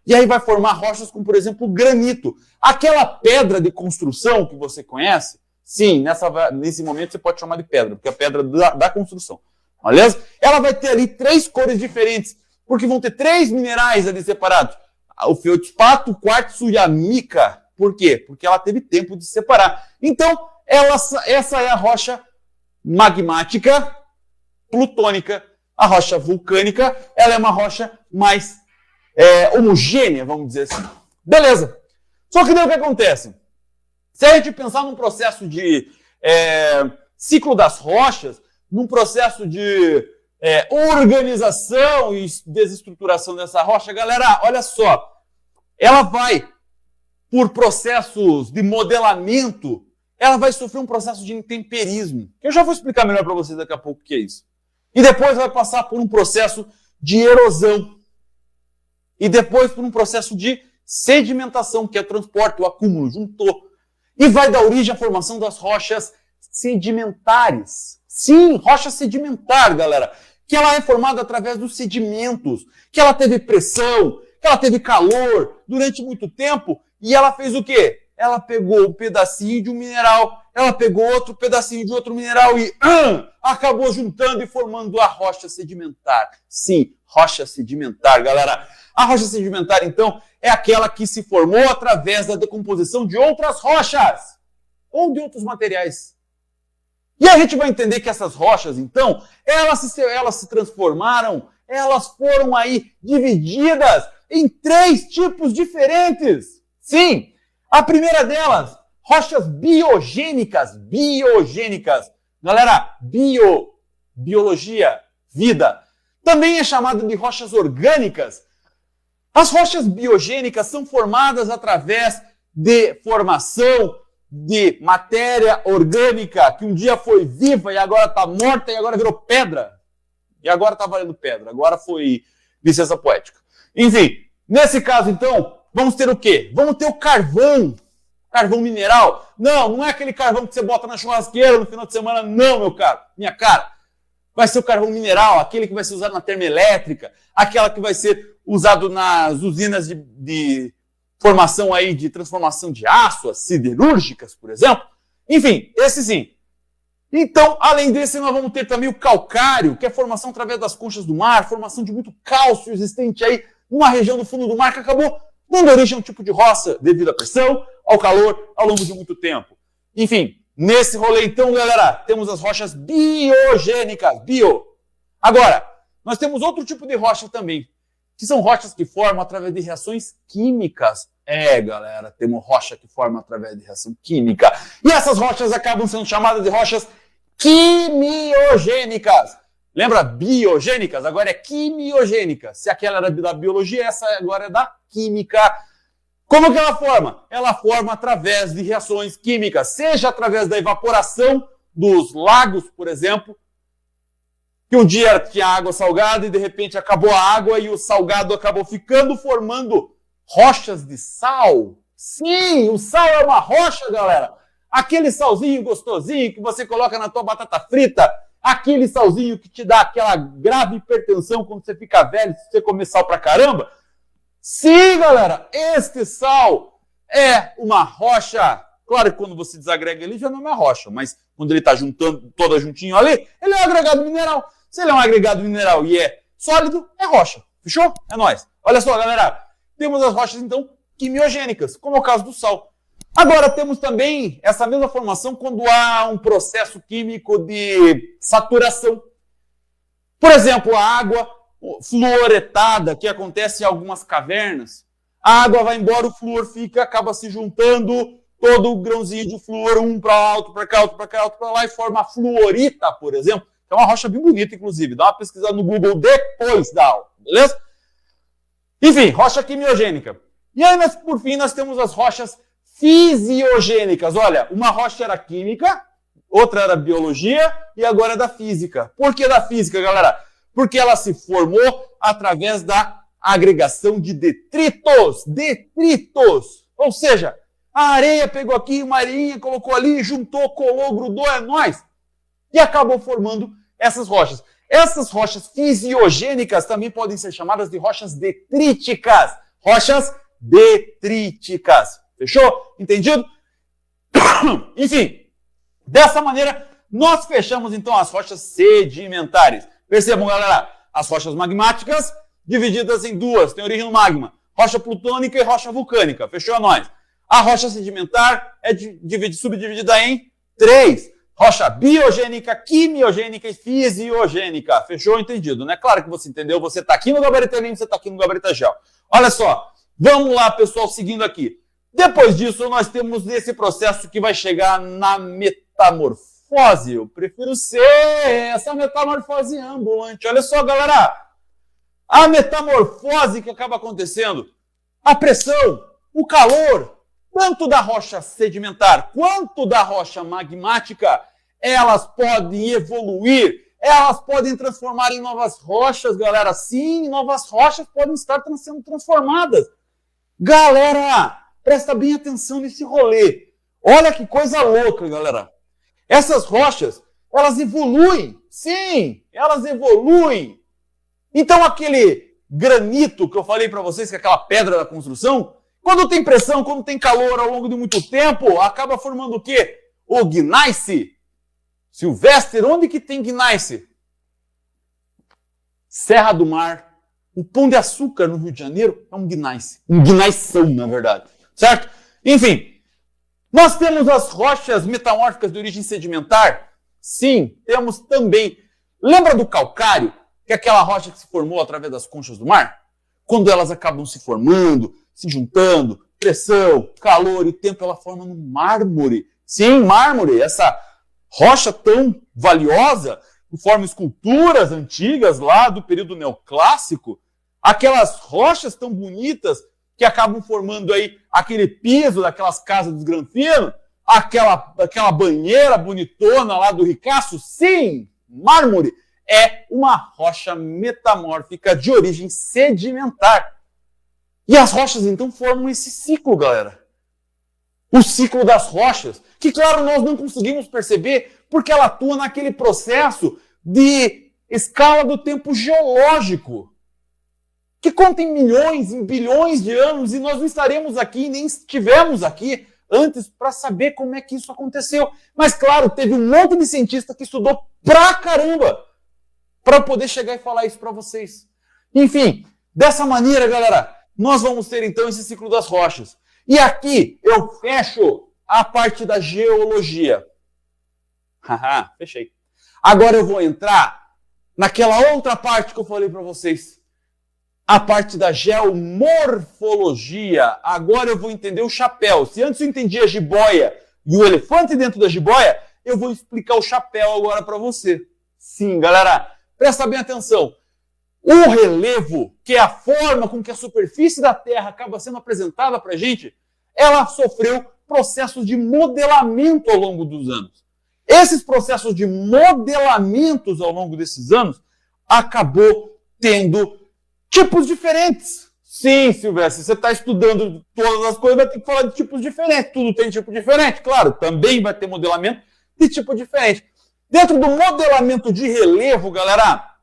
E aí vai formar rochas como, por exemplo, o granito. Aquela pedra de construção que você conhece, sim, nesse momento você pode chamar de pedra, porque é a pedra da construção. Beleza? Ela vai ter ali 3 cores diferentes, porque vão ter 3 minerais ali separados. O feldspato, o quartzo e a mica. Por quê? Porque ela teve tempo de se separar. Então, essa é a rocha magmática, plutônica. A rocha vulcânica, ela é uma rocha mais homogênea, vamos dizer assim. Beleza. Só que daí o que acontece? Se a gente pensar num processo de ciclo das rochas, num processo de organização e desestruturação dessa rocha, galera, olha só, ela vai, por processos de modelamento, ela vai sofrer um processo de intemperismo, que eu já vou explicar melhor para vocês daqui a pouco o que é isso. E depois vai passar por um processo de erosão. E depois por um processo de sedimentação, que é o transporte, o acúmulo, juntou. E vai dar origem à formação das rochas sedimentares. Sim, rocha sedimentar, galera. Que ela é formada através dos sedimentos. Que ela teve pressão, que ela teve calor durante muito tempo. E ela fez o quê? Ela pegou um pedacinho de um mineral, ela pegou outro pedacinho de outro mineral e acabou juntando e formando a rocha sedimentar. Sim, rocha sedimentar, galera. A rocha sedimentar, então, é aquela que se formou através da decomposição de outras rochas ou de outros materiais. E a gente vai entender que essas rochas, então, elas se transformaram, elas foram aí divididas em 3 tipos diferentes. Sim, a primeira delas, rochas biogênicas. Galera, biologia, vida. Também é chamado de rochas orgânicas. As rochas biogênicas são formadas através de formação de matéria orgânica que um dia foi viva e agora está morta e agora virou pedra. E agora está valendo pedra. Agora foi licença poética. Enfim, nesse caso, então, vamos ter o quê? Vamos ter o carvão. Carvão mineral. Não é aquele carvão que você bota na churrasqueira no final de semana. Não, meu caro. Minha cara. vai ser o carvão mineral, aquele que vai ser usado na termoelétrica, aquela que vai ser usado nas usinas de formação aí de transformação de aço, as siderúrgicas, por exemplo. Enfim, esse sim. Então, além desse, nós vamos ter também o calcário, que é formação através das conchas do mar, formação de muito cálcio existente aí numa região do fundo do mar que acabou dando origem a um tipo de rocha devido à pressão, ao calor, ao longo de muito tempo. Enfim, nesse rolê então, galera, temos as rochas biogênicas, Agora, nós temos outro tipo de rocha também, que são rochas que formam através de reações químicas. Galera, temos rocha que forma através de reação química. E essas rochas acabam sendo chamadas de rochas quimiogênicas. Lembra biogênicas? Agora é quimiogênicas. Se aquela era da biologia, essa agora é da química. Como que ela forma? Ela forma através de reações químicas, seja através da evaporação dos lagos, por exemplo, que um dia tinha água salgada e de repente acabou a água e o salgado acabou ficando, formando rochas de sal. Sim, o sal é uma rocha, galera. Aquele salzinho gostosinho que você coloca na tua batata frita, aquele salzinho que te dá aquela grave hipertensão quando você fica velho, se você comer sal pra caramba. Sim, galera, este sal é uma rocha. Claro que quando você desagrega ele já não é uma rocha, mas quando ele está juntando toda juntinho ali, ele é um agregado mineral. Se ele é um agregado mineral e é sólido, é rocha. Fechou? É nóis. Olha só, galera. Temos as rochas, então, quimiogênicas, como é o caso do sal. Agora, temos também essa mesma formação quando há um processo químico de saturação. Por exemplo, a água fluoretada, que acontece em algumas cavernas. A água vai embora, o flúor fica, acaba se juntando, todo o grãozinho de flúor, um para alto, para cá, outro para cá, outro para lá, e forma a fluorita, por exemplo. É uma rocha bem bonita, inclusive. Dá uma pesquisada no Google depois da aula, beleza? Enfim, rocha quimiogênica. E aí, por fim, nós temos as rochas fisiogênicas. Olha, uma rocha era química, outra era biologia e agora é da física. Por que da física, galera? Porque ela se formou através da agregação de detritos. Detritos! Ou seja, a areia pegou aqui, uma areinha, colocou ali, juntou, colou, grudou, é nóis. E acabou formando essas rochas. Essas rochas fisiogênicas também podem ser chamadas de rochas detríticas. Rochas detríticas. Fechou? Entendido? Enfim, dessa maneira, nós fechamos então as rochas sedimentares. Percebam, galera, as rochas magmáticas divididas em duas, tem origem no magma. Rocha plutônica e rocha vulcânica. Fechou a nós? A rocha sedimentar é subdividida em três. Rocha biogênica, quimiogênica e fisiogênica. Fechou? Entendido, né? Claro que você entendeu. Você está aqui no Gabarito Enem, você está aqui no Gabarito Gel. Olha só. Vamos lá, pessoal, seguindo aqui. Depois disso, nós temos esse processo que vai chegar na metamorfose. Eu prefiro ser essa metamorfose ambulante. Olha só, galera. A metamorfose que acaba acontecendo. A pressão, o calor, tanto da rocha sedimentar quanto da rocha magmática, elas podem evoluir, elas podem transformar em novas rochas, galera. Sim, novas rochas podem estar sendo transformadas. Galera, presta bem atenção nesse rolê. Olha que coisa louca, galera. Essas rochas, elas evoluem. Sim, elas evoluem. Então aquele granito que eu falei para vocês, que é aquela pedra da construção, quando tem pressão, quando tem calor ao longo de muito tempo, acaba formando o quê? O gneiss. Silvestre, onde que tem gneiss? Serra do Mar. O Pão de Açúcar no Rio de Janeiro é um gneiss. Um gneissão, na verdade. Certo? Enfim, nós temos as rochas metamórficas de origem sedimentar? Sim, temos também. Lembra do calcário? Que é aquela rocha que se formou através das conchas do mar? Quando elas acabam se formando, se juntando, pressão, calor e tempo, ela forma no mármore. Sim, mármore, essa rocha tão valiosa, que forma esculturas antigas lá do período neoclássico, aquelas rochas tão bonitas que acabam formando aí aquele piso daquelas casas dos granfinos, aquela banheira bonitona lá do ricaço. Sim, mármore é uma rocha metamórfica de origem sedimentar. E as rochas, então, formam esse ciclo, galera. O ciclo das rochas, que, claro, nós não conseguimos perceber porque ela atua naquele processo de escala do tempo geológico, que conta em milhões, em bilhões de anos, e nós não estaremos aqui, nem estivemos aqui antes para saber como é que isso aconteceu. Mas, claro, teve um monte de cientista que estudou pra caramba para poder chegar e falar isso para vocês. Enfim, dessa maneira, galera, nós vamos ter então esse ciclo das rochas. E aqui eu fecho a parte da geologia. Haha, fechei. Agora eu vou entrar naquela outra parte que eu falei para vocês. A parte da geomorfologia. Agora eu vou entender o chapéu. Se antes eu entendia a jiboia e o elefante dentro da jiboia, eu vou explicar o chapéu agora para você. Sim, galera, presta bem atenção. O relevo, que é a forma com que a superfície da Terra acaba sendo apresentada para a gente, ela sofreu processos de modelamento ao longo dos anos. Esses processos de modelamentos ao longo desses anos acabou tendo tipos diferentes. Sim, Silvestre, você está estudando todas as coisas, vai ter que falar de tipos diferentes. Tudo tem tipo diferente, claro. Também vai ter modelamento de tipo diferente. Dentro do modelamento de relevo, galera,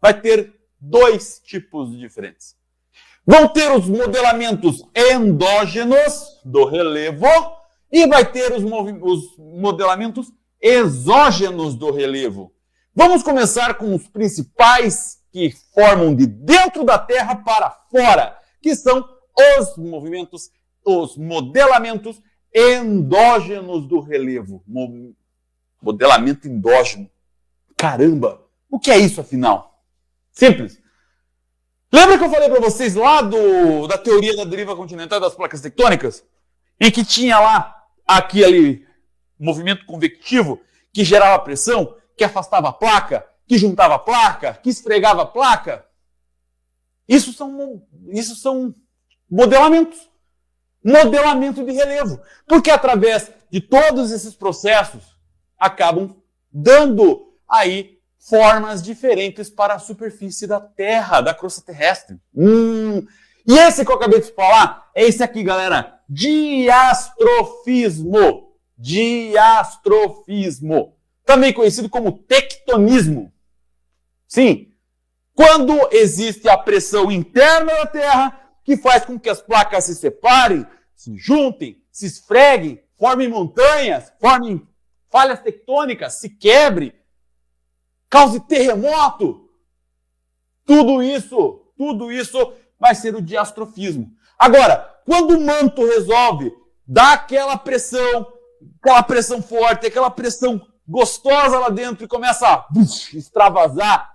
vai ter dois tipos diferentes. Vão ter os modelamentos endógenos do relevo e vai ter os modelamentos exógenos do relevo. Vamos começar com os principais que formam de dentro da Terra para fora, que são os modelamentos endógenos do relevo. Modelamento endógeno. Caramba, o que é isso afinal? Simples. Lembra que eu falei para vocês lá da teoria da deriva continental das placas tectônicas? Em que tinha lá, ali, movimento convectivo que gerava pressão, que afastava a placa, que juntava a placa, que esfregava a placa? Isso são modelamentos. Modelamento de relevo. Porque através de todos esses processos acabam dando aí formas diferentes para a superfície da Terra, da crosta terrestre. E esse que eu acabei de falar é esse aqui, galera. Diastrofismo. Diastrofismo. Também conhecido como tectonismo. Sim, quando existe a pressão interna da Terra, que faz com que as placas se separem, se juntem, se esfreguem, formem montanhas, formem falhas tectônicas, se quebrem, cause terremoto. Tudo isso vai ser o diastrofismo. Agora, quando o manto resolve dar aquela pressão forte, aquela pressão gostosa lá dentro e começa a extravasar,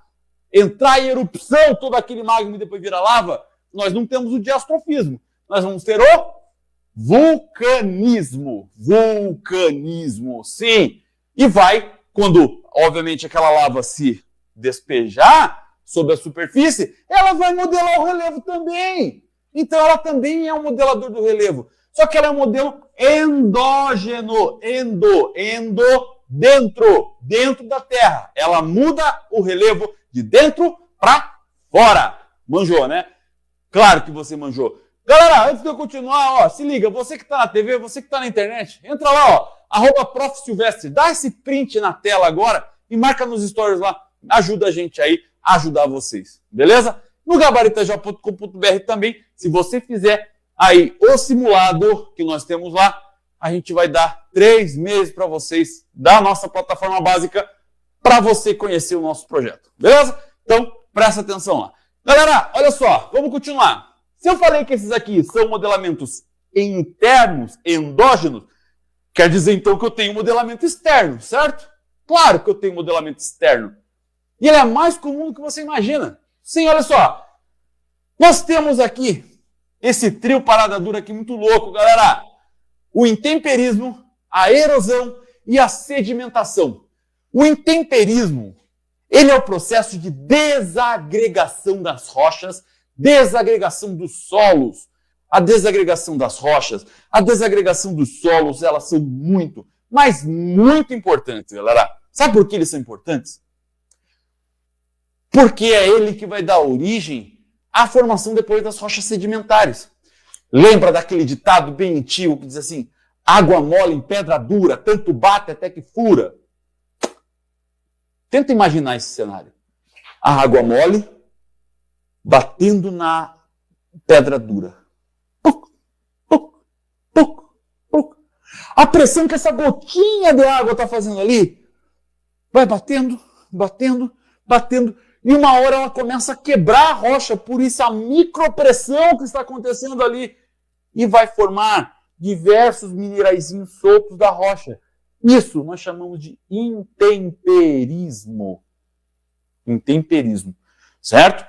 entrar em erupção todo aquele magma e depois vira lava, nós não temos o diastrofismo. Nós vamos ter o vulcanismo. Vulcanismo, sim. E vai, quando, obviamente, aquela lava se despejar sobre a superfície, ela vai modelar o relevo também. Então, ela também é um modelador do relevo. Só que ela é um modelo endógeno. Dentro da Terra. Ela muda o relevo de dentro para fora. Manjou, né? Claro que você manjou. Galera, antes de eu continuar, se liga, você que está na TV, você que está na internet, entra lá, @Prof. Silvestre, dá esse print na tela agora e marca nos stories lá, ajuda a gente aí a ajudar vocês, beleza? No gabaritajó.com.br também, se você fizer aí o simulado que nós temos lá, a gente vai dar 3 meses para vocês da nossa plataforma básica para você conhecer o nosso projeto, beleza? Então, presta atenção lá. Galera, olha só, vamos continuar. Se eu falei que esses aqui são modelamentos internos, endógenos, quer dizer então que eu tenho modelamento externo, certo? Claro que eu tenho modelamento externo. E ele é mais comum do que você imagina. Sim, olha só. Nós temos aqui esse trio parada dura aqui muito louco, galera. O intemperismo, a erosão e a sedimentação. O intemperismo, ele é o processo de desagregação das rochas, desagregação dos solos. A desagregação das rochas, a desagregação dos solos, elas são muito, mas muito importantes, galera. Sabe por que eles são importantes? Porque é ele que vai dar origem à formação depois das rochas sedimentares. Lembra daquele ditado bem antigo que diz assim: água mole em pedra dura, tanto bate até que fura. Tenta imaginar esse cenário. A água mole batendo na pedra dura. Puc, puc, puc, puc. A pressão que essa gotinha de água está fazendo ali vai batendo, batendo, batendo. E uma hora ela começa a quebrar a rocha, por isso a micropressão que está acontecendo ali. E vai formar diversos mineraizinhos soltos da rocha. Isso nós chamamos de intemperismo. Intemperismo, certo?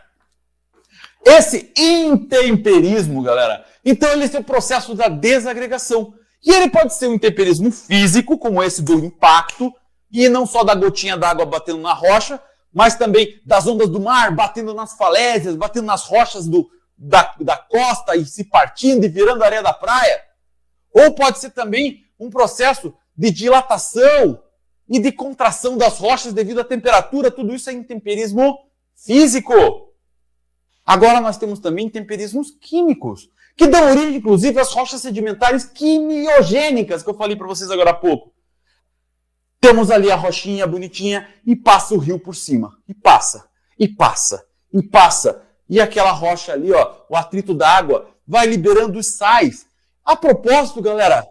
Esse intemperismo, galera, então ele é o processo da desagregação. E ele pode ser um intemperismo físico, como esse do impacto, e não só da gotinha d'água batendo na rocha, mas também das ondas do mar batendo nas falésias, batendo nas rochas da costa e se partindo e virando areia da praia. Ou pode ser também um processo de dilatação e de contração das rochas devido à temperatura. Tudo isso é intemperismo físico. Agora nós temos também intemperismos químicos, que dão origem, inclusive, às rochas sedimentares quimiogênicas, que eu falei para vocês agora há pouco. Temos ali a rochinha bonitinha e passa o rio por cima. E passa, e passa, e passa. E aquela rocha ali, ó, o atrito da água, vai liberando os sais. A propósito, galera,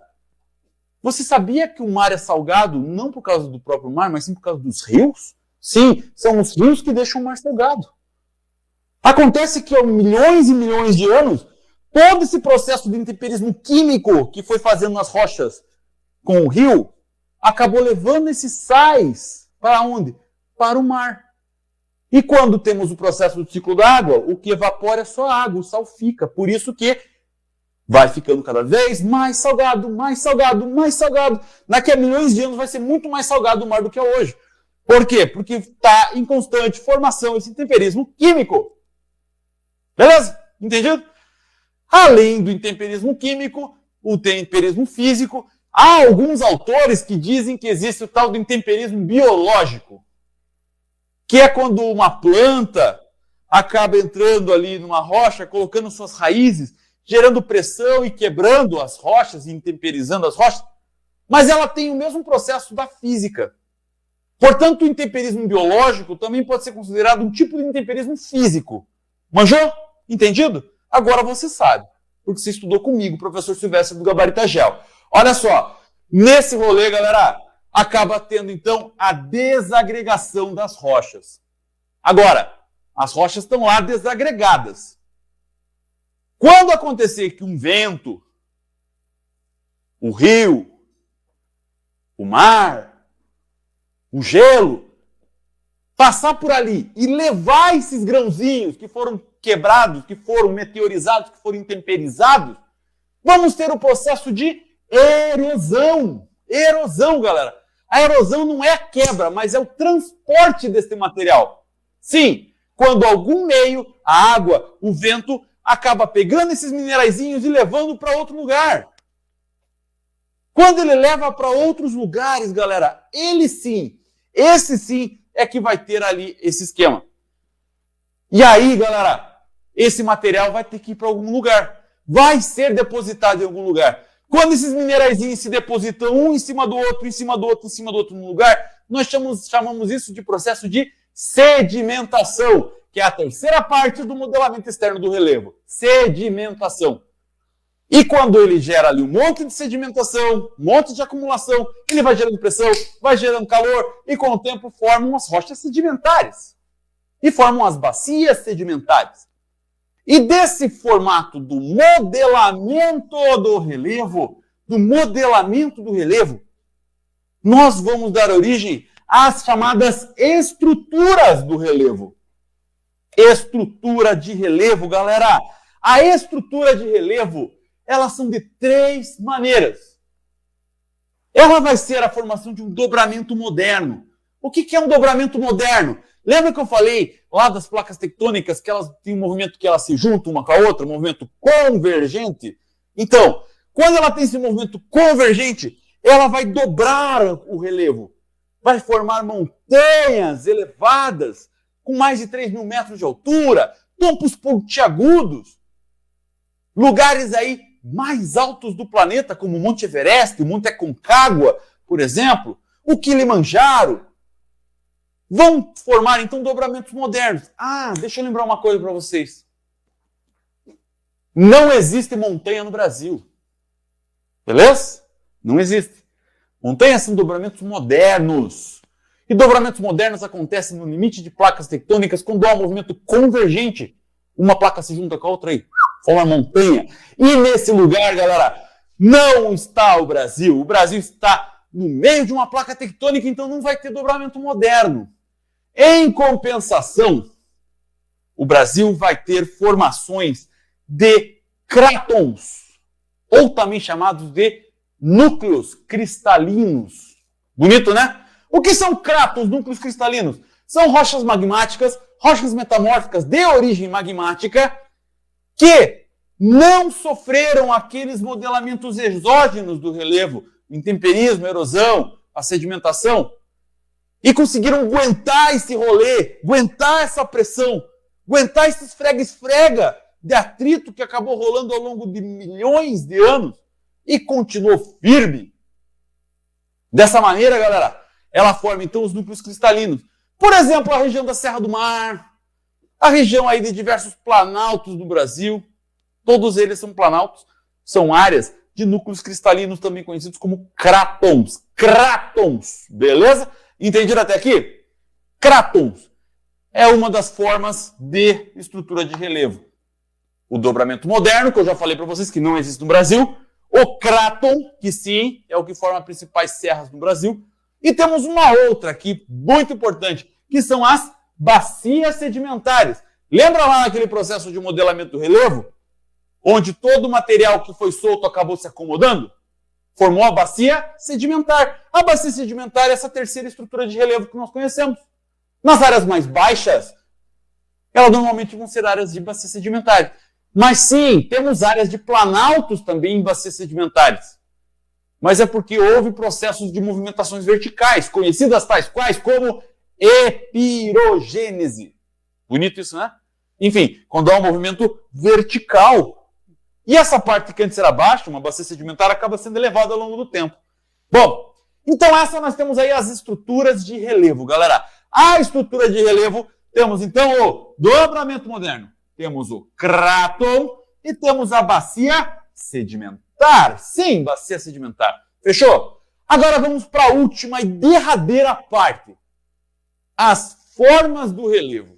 você sabia que o mar é salgado não por causa do próprio mar, mas sim por causa dos rios? Sim, são os rios que deixam o mar salgado. Acontece que há milhões e milhões de anos, todo esse processo de intemperismo químico que foi fazendo nas rochas com o rio, acabou levando esses sais para onde? Para o mar. E quando temos o processo do ciclo da água, o que evapora é só a água, o sal fica. Por isso que vai ficando cada vez mais salgado, mais salgado, mais salgado. Daqui a milhões de anos vai ser muito mais salgado o mar do que é hoje. Por quê? Porque está em constante formação esse intemperismo químico. Beleza? Entendido? Além do intemperismo químico, o intemperismo físico, há alguns autores que dizem que existe o tal do intemperismo biológico, que é quando uma planta acaba entrando ali numa rocha, colocando suas raízes, gerando pressão e quebrando as rochas e intemperizando as rochas, mas ela tem o mesmo processo da física. Portanto, o intemperismo biológico também pode ser considerado um tipo de intemperismo físico. Manjou? Entendido? Agora você sabe, porque você estudou comigo, professor Silvestre do Gabarita Gel. Olha só, nesse rolê, galera, acaba tendo então a desagregação das rochas. Agora, as rochas estão lá desagregadas. Quando acontecer que um vento, o rio, o mar, o gelo, passar por ali e levar esses grãozinhos que foram quebrados, que foram meteorizados, que foram intemperizados, vamos ter o processo de erosão. Erosão, galera. A erosão não é a quebra, mas é o transporte desse material. Sim, quando algum meio, a água, o vento, acaba pegando esses mineraizinhos e levando para outro lugar. Quando ele leva para outros lugares, galera, esse sim é que vai ter ali esse esquema. E aí, galera, esse material vai ter que ir para algum lugar. Vai ser depositado em algum lugar. Quando esses mineraizinhos se depositam um em cima do outro, em cima do outro, em cima do outro no lugar, nós chamamos isso de processo de sedimentação, que é a terceira parte do modelamento externo do relevo. Sedimentação. E quando ele gera ali um monte de sedimentação, um monte de acumulação, ele vai gerando pressão, vai gerando calor, e com o tempo formam as rochas sedimentares. E formam as bacias sedimentares. E desse formato do modelamento do relevo, nós vamos dar origem às chamadas estruturas do relevo. Estrutura de relevo, galera. A estrutura de relevo, elas são de 3 maneiras. Ela vai ser a formação de um dobramento moderno. O que é um dobramento moderno? Lembra que eu falei lá das placas tectônicas que elas têm um movimento que elas se juntam uma com a outra, um movimento convergente? Então, quando ela tem esse movimento convergente, ela vai dobrar o relevo. Vai formar montanhas elevadas, com mais de 3.000 metros de altura, tompos pontiagudos, lugares aí mais altos do planeta, como o Monte Everest, o Monte Aconcagua, por exemplo, o Kilimanjaro. vão formar, então, dobramentos modernos. Ah, deixa eu lembrar uma coisa para vocês. Não existe montanha no Brasil. Beleza? Não existe. Montanhas são dobramentos modernos. E dobramentos modernos acontecem no limite de placas tectônicas quando há um movimento convergente. Uma placa se junta com a outra e forma montanha. E nesse lugar, galera, não está o Brasil. O Brasil está no meio de uma placa tectônica, então não vai ter dobramento moderno. Em compensação, o Brasil vai ter formações de crátons, ou também chamados de núcleos cristalinos. Bonito, né? O que são crátons, núcleos cristalinos? São rochas magmáticas, rochas metamórficas de origem magmática, que não sofreram aqueles modelamentos exógenos do relevo, intemperismo, erosão, a sedimentação, e conseguiram aguentar esse rolê, aguentar essa pressão, aguentar esse esfrega-esfrega de atrito que acabou rolando ao longo de milhões de anos e continuou firme. Dessa maneira, galera, ela forma então os núcleos cristalinos. Por exemplo, a região da Serra do Mar, a região aí de diversos planaltos do Brasil, todos eles são planaltos, são áreas de núcleos cristalinos também conhecidos como crátons. Crátons, beleza? Entendido até aqui? Crátons é uma das formas de estrutura de relevo. O dobramento moderno, que eu já falei para vocês que não existe no Brasil. O cráton, que sim, é o que forma as principais serras no Brasil. E temos uma outra aqui, muito importante, que são as bacias sedimentares. Lembra lá naquele processo de modelamento do relevo? Onde todo o material que foi solto acabou se acomodando? Formou a bacia sedimentar. A bacia sedimentar é essa terceira estrutura de relevo que nós conhecemos. Nas áreas mais baixas, elas normalmente vão ser áreas de bacia sedimentares. Mas sim, temos áreas de planaltos também em bacias sedimentares. Mas é porque houve processos de movimentações verticais, conhecidas tais quais como epirogênese. Bonito isso, né? Enfim, quando há um movimento vertical. E essa parte que antes era baixa, uma bacia sedimentar, acaba sendo elevada ao longo do tempo. Bom, então essa nós temos aí as estruturas de relevo, galera. A estrutura de relevo, temos então o dobramento moderno, temos o cráton e temos a bacia sedimentar. Sim, bacia sedimentar. Fechou? Agora vamos para a última e derradeira parte. As formas do relevo.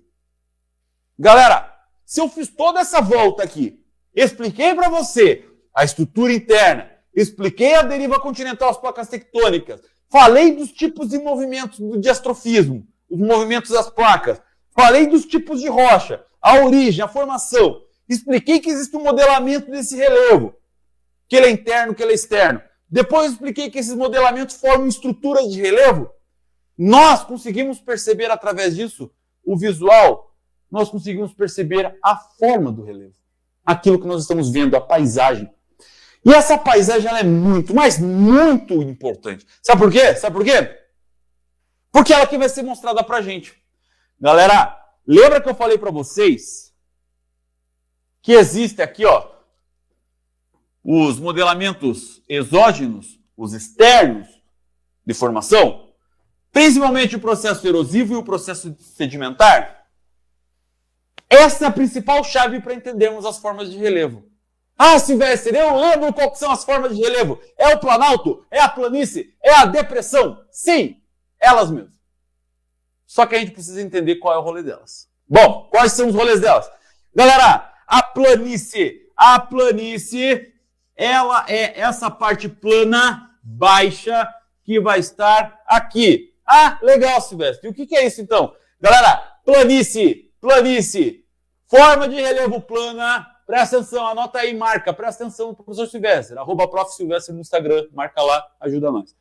Galera, se eu fiz toda essa volta aqui, expliquei para você a estrutura interna, expliquei a deriva continental, as placas tectônicas, falei dos tipos de movimentos do diastrofismo, os movimentos das placas, falei dos tipos de rocha, a origem, a formação, expliquei que existe um modelamento desse relevo, que ele é interno, que ele é externo. Depois expliquei que esses modelamentos formam estruturas de relevo. Nós conseguimos perceber através disso o visual, nós conseguimos perceber a forma do relevo. Aquilo que nós estamos vendo, a paisagem. E essa paisagem ela é muito, mas muito importante. Sabe por quê? Sabe por quê? Porque ela que vai ser mostrada pra gente. Galera, lembra que eu falei para vocês que existe aqui, ó, os modelamentos exógenos, os externos de formação, principalmente o processo erosivo e o processo sedimentar? Essa é a principal chave para entendermos as formas de relevo. Ah, Silvestre, eu lembro qual que são as formas de relevo. É o planalto? É a planície? É a depressão? Sim, elas mesmas. Só que a gente precisa entender qual é o rolê delas. Bom, quais são os rolês delas? Galera, a planície, ela é essa parte plana, baixa, que vai estar aqui. Ah, legal, Silvestre. E o que é isso, então? Galera, planície, forma de relevo plana, presta atenção, anota aí, marca, presta atenção, professor Silvestre, @prof. Silvestre no Instagram, marca lá, ajuda nós.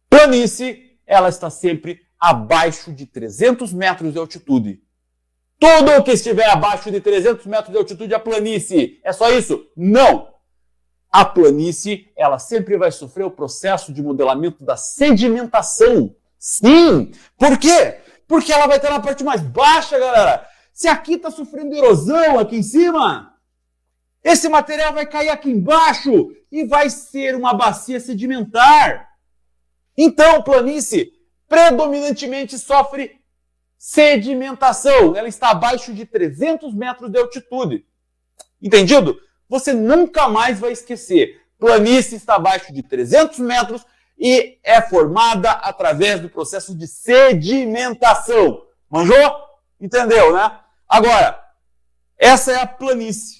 Planície, ela está sempre abaixo de 300 metros de altitude. Tudo que estiver abaixo de 300 metros de altitude é planície. É só isso? Não! A planície, ela sempre vai sofrer o processo de modelamento da sedimentação. Sim! Por quê? Porque ela vai estar na parte mais baixa, galera. Se aqui está sofrendo erosão aqui em cima, esse material vai cair aqui embaixo e vai ser uma bacia sedimentar. Então, planície predominantemente sofre sedimentação. Ela está abaixo de 300 metros de altitude. Entendido? Você nunca mais vai esquecer. Planície está abaixo de 300 metros e é formada através do processo de sedimentação. Manjou? Entendeu, né? Agora, essa é a planície.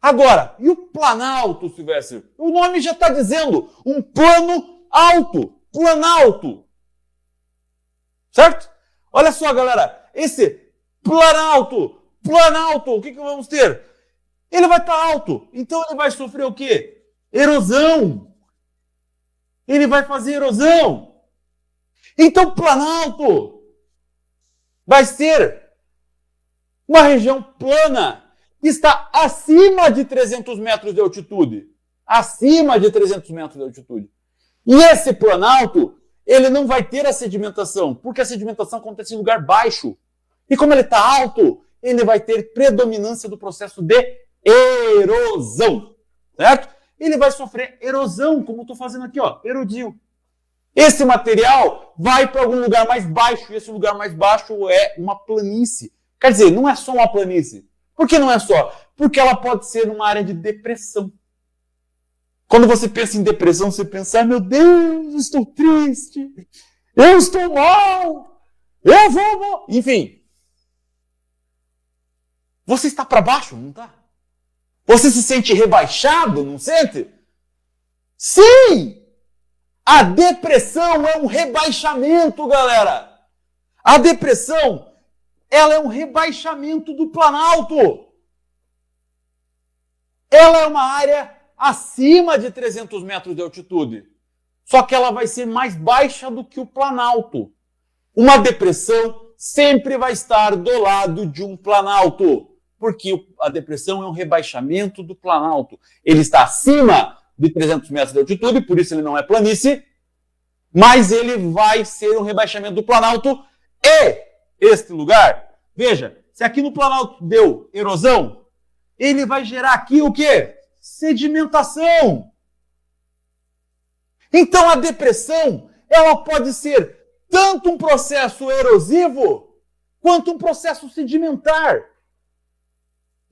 Agora, e o planalto, Silvestre? O nome já está dizendo, um plano alto, planalto. Certo? Olha só, galera, esse planalto, o que vamos ter? Ele vai estar alto, então ele vai sofrer o quê? Erosão. Ele vai fazer erosão. Então, planalto vai ser uma região plana que está acima de 300 metros de altitude. Acima de 300 metros de altitude. E esse planalto, ele não vai ter a sedimentação, porque a sedimentação acontece em lugar baixo. E como ele está alto, ele vai ter predominância do processo de erosão. Certo? Ele vai sofrer erosão, como eu estou fazendo aqui, ó, erodiu. Esse material vai para algum lugar mais baixo, e esse lugar mais baixo é uma planície. Quer dizer, não é só uma planície. Por que não é só? Porque ela pode ser uma área de depressão. Quando você pensa em depressão, você pensa, meu Deus, estou triste, eu estou mal, eu vou... Enfim. Você está para baixo, não está? Você se sente rebaixado, não sente? Sim! A depressão é um rebaixamento, galera. A depressão, ela é um rebaixamento do planalto. Ela é uma área acima de 300 metros de altitude. Só que ela vai ser mais baixa do que o planalto. Uma depressão sempre vai estar do lado de um planalto. Porque a depressão é um rebaixamento do planalto. Ele está acima de 300 metros de altitude, por isso ele não é planície, mas ele vai ser um rebaixamento do planalto. E este lugar, veja, se aqui no planalto deu erosão, ele vai gerar aqui o quê? Sedimentação. Então a depressão, ela pode ser tanto um processo erosivo, quanto um processo sedimentar.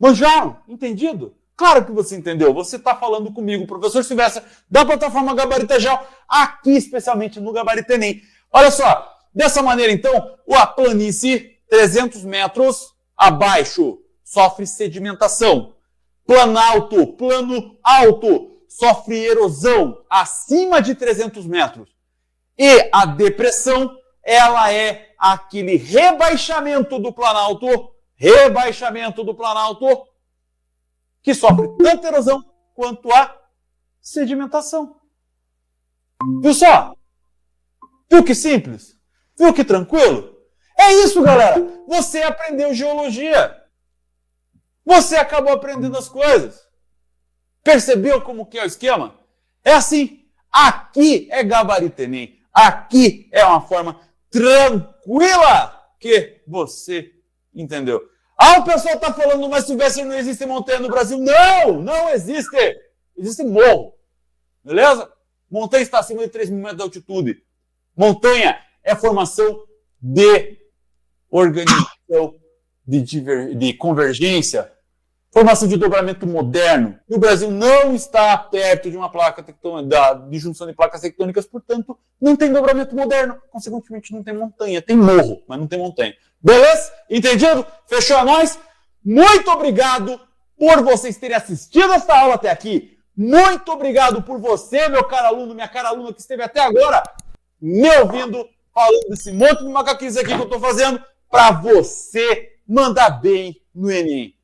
Manjaram? Entendido? Claro que você entendeu. Você está falando comigo, professor Silvestre, da plataforma Gabarito Geo, aqui especialmente no Gabarito Enem. Olha só, dessa maneira então, a planície 300 metros abaixo sofre sedimentação. Planalto, plano alto, sofre erosão acima de 300 metros. E a depressão, ela é aquele rebaixamento do planalto, que sofre tanto erosão quanto a sedimentação. Viu só? Viu que simples? Viu que tranquilo? É isso, galera. Você aprendeu geologia. Você acabou aprendendo as coisas. Percebeu como que é o esquema? É assim. Aqui é Gabarito Enem. Aqui é uma forma tranquila que você entendeu. Ah, o pessoal está falando, mas Silvestre, não existe montanha no Brasil. Não, não existe. Existe morro. Beleza? Montanha está acima de 3.000 metros de altitude. Montanha é formação de organização, de convergência, formação de dobramento moderno. E o Brasil não está perto de uma placa tectônica, de junção de placas tectônicas, portanto, não tem dobramento moderno. Consequentemente, não tem montanha. Tem morro, mas não tem montanha. Beleza? Entendido? Fechou a nós? Muito obrigado por vocês terem assistido esta aula até aqui. Muito obrigado por você, meu caro aluno, minha cara aluna que esteve até agora me ouvindo, falando desse monte de macaquice aqui que eu estou fazendo para você mandar bem no Enem.